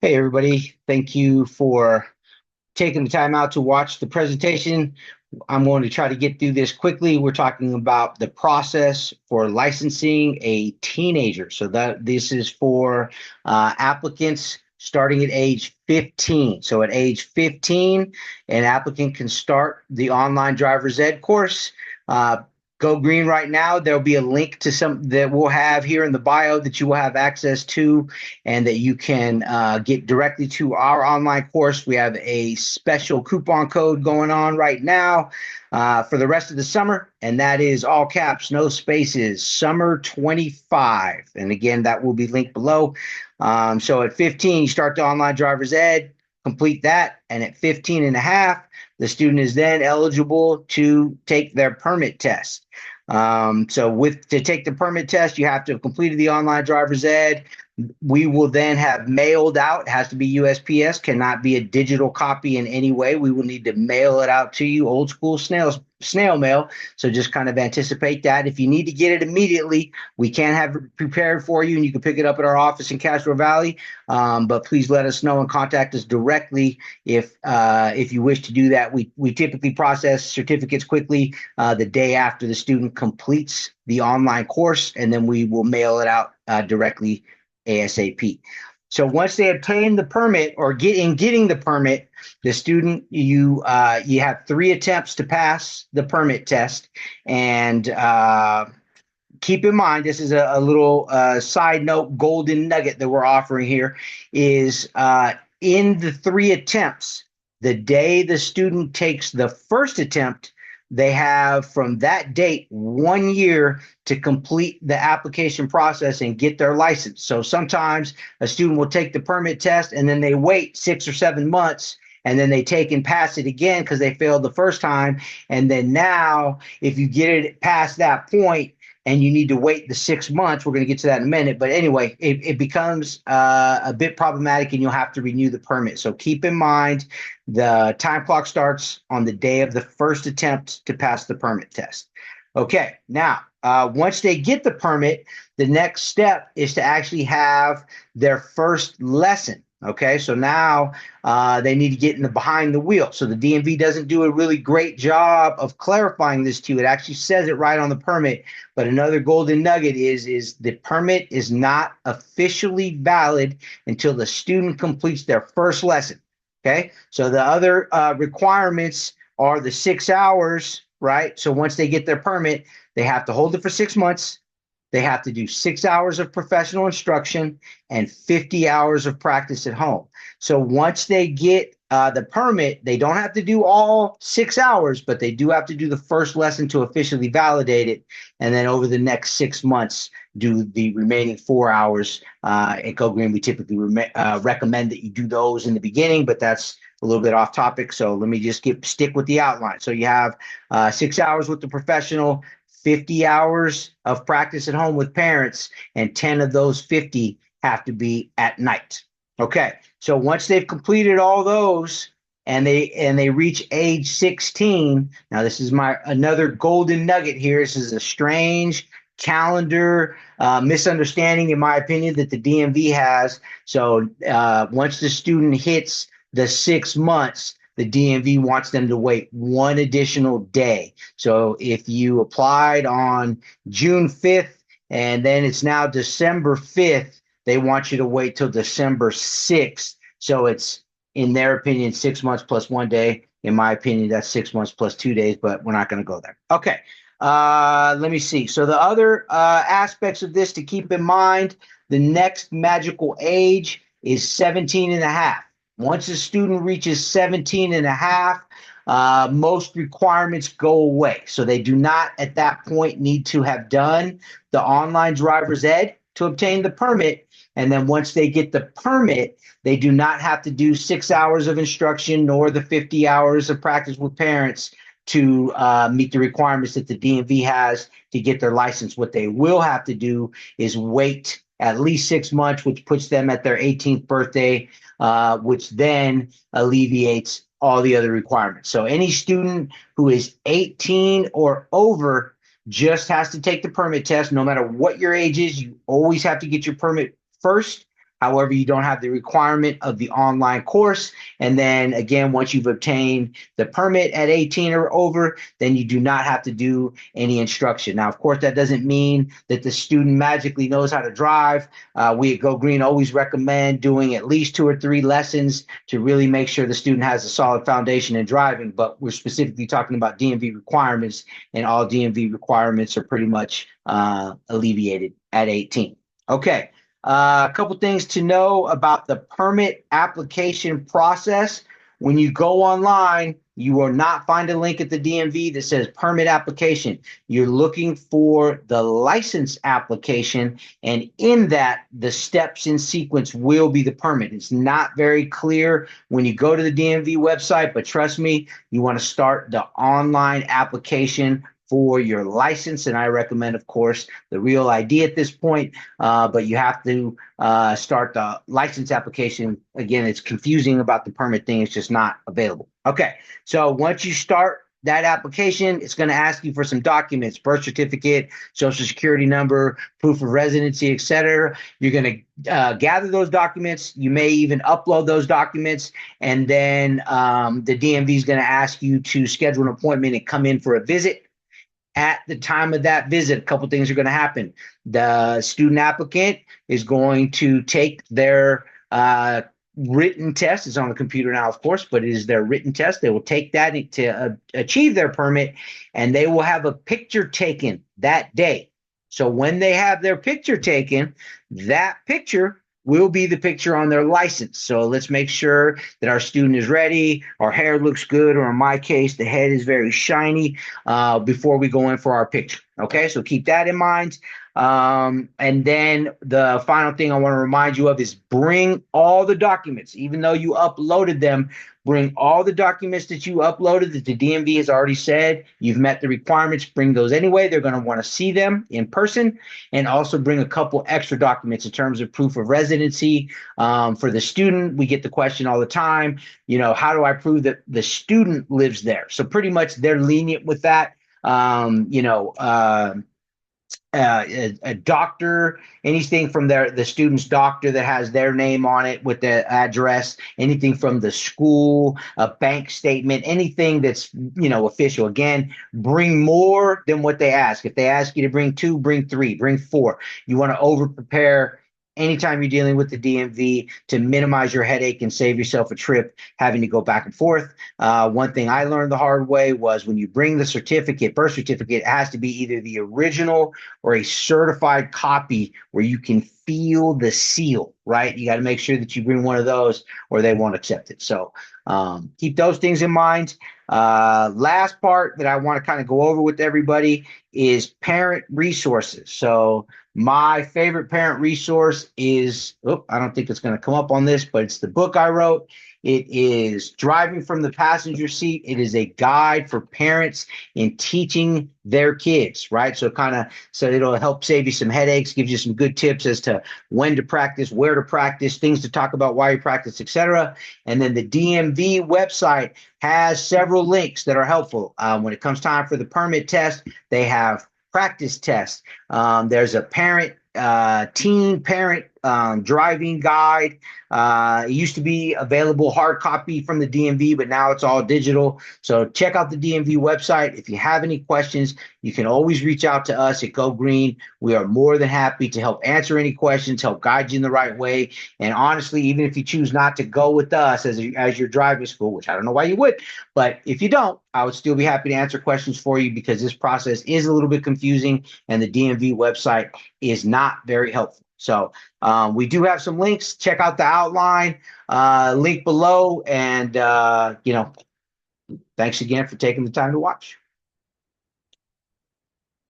Hey, everybody. Thank you for taking the time out to watch the presentation. I'm going to try to get through this quickly. We're talking about the process for licensing a teenager. So that this is for applicants starting at age 15. So at age 15, an applicant can start the online driver's ed course. Uh, Go green right now. There'll be a link to some that we'll have here in the bio that you will have access to and that you can get directly to our online course. We have a special coupon code going on right now for the rest of the summer, and that is all caps, no spaces, summer 25. And again, that will be linked below. So at 15, you start the online driver's ed, complete that, and at 15 and a half, the student is then eligible to take their permit test. To take the permit test, you have to have completed the online driver's ed. We will then have mailed out. It has to be USPS, cannot be a digital copy in any way. We will need to mail it out to you, old school snail mail. So just kind of anticipate that. If you need to get it immediately, we can have it prepared for you, and you can pick it up at our office in Castro Valley. But please let us know and contact us directly if you wish to do that. We typically process certificates quickly the day after the student completes the online course, and then we will mail it out directly ASAP. So once they obtain the permit or getting the permit, the student you have 3 attempts to pass the permit test. And keep in mind, this is a little side note, golden nugget that we're offering here is in the 3 attempts, the day the student takes the first attempt, they have from that date 1 year to complete the application process and get their license. So sometimes a student will take the permit test and then they wait 6 or 7 months and then they take and pass it again because they failed the first time. And then now, if you get it past that point and you need to wait the 6 months, we're going to get to that in a minute. But anyway, it becomes a bit problematic and you'll have to renew the permit. So keep in mind, the time clock starts on the day of the first attempt to pass the permit test. Okay, now, once they get the permit, the next step is to actually have their first lesson. Okay, so now they need to get in the behind the wheel. So the DMV doesn't do a really great job of clarifying this to you. It actually says it right on the permit. But another golden nugget is the permit is not officially valid until the student completes their first lesson. Okay, so the other requirements are the 6 hours, right? So once they get their permit, they have to hold it for 6 months. They have to do 6 hours of professional instruction and 50 hours of practice at home. So once they get the permit, they don't have to do all 6 hours, but they do have to do the first lesson to officially validate it. And then over the next 6 months, do the remaining 4 hours. At Go Green, we typically recommend that you do those in the beginning, but that's a little bit off topic. So let me just stick with the outline. So you have 6 hours with the professional, 50 hours of practice at home with parents, and 10 of those 50 have to be at night. Okay, so once they've completed all those and they reach age 16, now this is another golden nugget here. This is a strange calendar misunderstanding, in my opinion, that the DMV has. So once the student hits the 6 months, the DMV wants them to wait 1 additional day. So if you applied on June 5th and then it's now December 5th, they want you to wait till December 6th. So it's, in their opinion, 6 months plus 1 day. In my opinion, that's 6 months plus 2 days, but we're not going to go there. Okay, let me see. So the other aspects of this to keep in mind, the next magical age is 17 and a half. Once a student reaches 17 and a half, most requirements go away. So they do not at that point need to have done the online driver's ed to obtain the permit. And then once they get the permit, they do not have to do 6 hours of instruction nor the 50 hours of practice with parents to meet the requirements that the DMV has to get their license. What they will have to do is wait at least 6 months, which puts them at their 18th birthday, which then alleviates all the other requirements. So any student who is 18 or over just has to take the permit test. No matter what your age is, you always have to get your permit first. However, you don't have the requirement of the online course. And then again, once you've obtained the permit at 18 or over, then you do not have to do any instruction. Now, of course, that doesn't mean that the student magically knows how to drive. We at Go Green always recommend doing at least 2 or 3 lessons to really make sure the student has a solid foundation in driving. But we're specifically talking about DMV requirements, and all DMV requirements are pretty much alleviated at 18. Okay. A couple things to know about the permit application process. When you go online, you will not find a link at the DMV that says permit application. You're looking for the license application, and in that, the steps in sequence will be the permit. It's not very clear when you go to the DMV website, but trust me, you want to start the online application for your license. And I recommend, of course, the Real ID at this point, but you have to start the license application. Again, it's confusing about the permit thing. It's just not available. Okay, so once you start that application, it's going to ask you for some documents: birth certificate, social security number, proof of residency, etc. You're going to gather those documents. You may even upload those documents, and then the DMV is going to ask you to schedule an appointment and come in for a visit. At the time of that visit, a couple things are going to happen. The student applicant is going to take their written test. It's on the computer now, of course, but it is their written test. They will take that to achieve their permit, and they will have a picture taken that day. So when they have their picture taken, that picture will be the picture on their license. So let's make sure that our student is ready, our hair looks good, or in my case, the head is very shiny before we go in for our picture. Okay, so keep that in mind. And then the final thing I want to remind you of is bring all the documents. Even though you uploaded them, bring all the documents that you uploaded that the DMV has already said you've met the requirements. Bring those anyway. They're going to want to see them in person, and also bring a couple extra documents in terms of proof of residency. For the student, we get the question all the time, how do I prove that the student lives there? So pretty much they're lenient with that. A doctor, anything from the student's doctor that has their name on it with the address, anything from the school, a bank statement, anything that's official. Again, bring more than what they ask. If they ask you to bring 2, bring 3, bring 4. You want to over prepare anytime you're dealing with the DMV to minimize your headache and save yourself a trip having to go back and forth. One thing I learned the hard way was when you bring the certificate, birth certificate, it has to be either the original or a certified copy where you can feel the seal, right? You got to make sure that you bring one of those or they won't accept it. So keep those things in mind. Last part that I want to kind of go over with everybody is parent resources. So my favorite parent resource is, I don't think it's going to come up on this, but it's the book I wrote. It is Driving from the Passenger Seat. It is a guide for parents in teaching their kids, right? So it'll help save you some headaches, gives you some good tips as to when to practice, where to practice, things to talk about while you practice, etc. And then the DMV website has several links that are helpful. When it comes time for the permit test, they have practice tests. There's a teen parent driving guide. It used to be available hard copy from the DMV, but now it's all digital. So check out the DMV website. If you have any questions, you can always reach out to us at Go Green. We are more than happy to help answer any questions, help guide you in the right way. And honestly, even if you choose not to go with us as your driving school, which I don't know why you would, but if you don't, I would still be happy to answer questions for you, because this process is a little bit confusing and the DMV website is not very helpful. So we do have some links. Check out the outline link below. And, thanks again for taking the time to watch.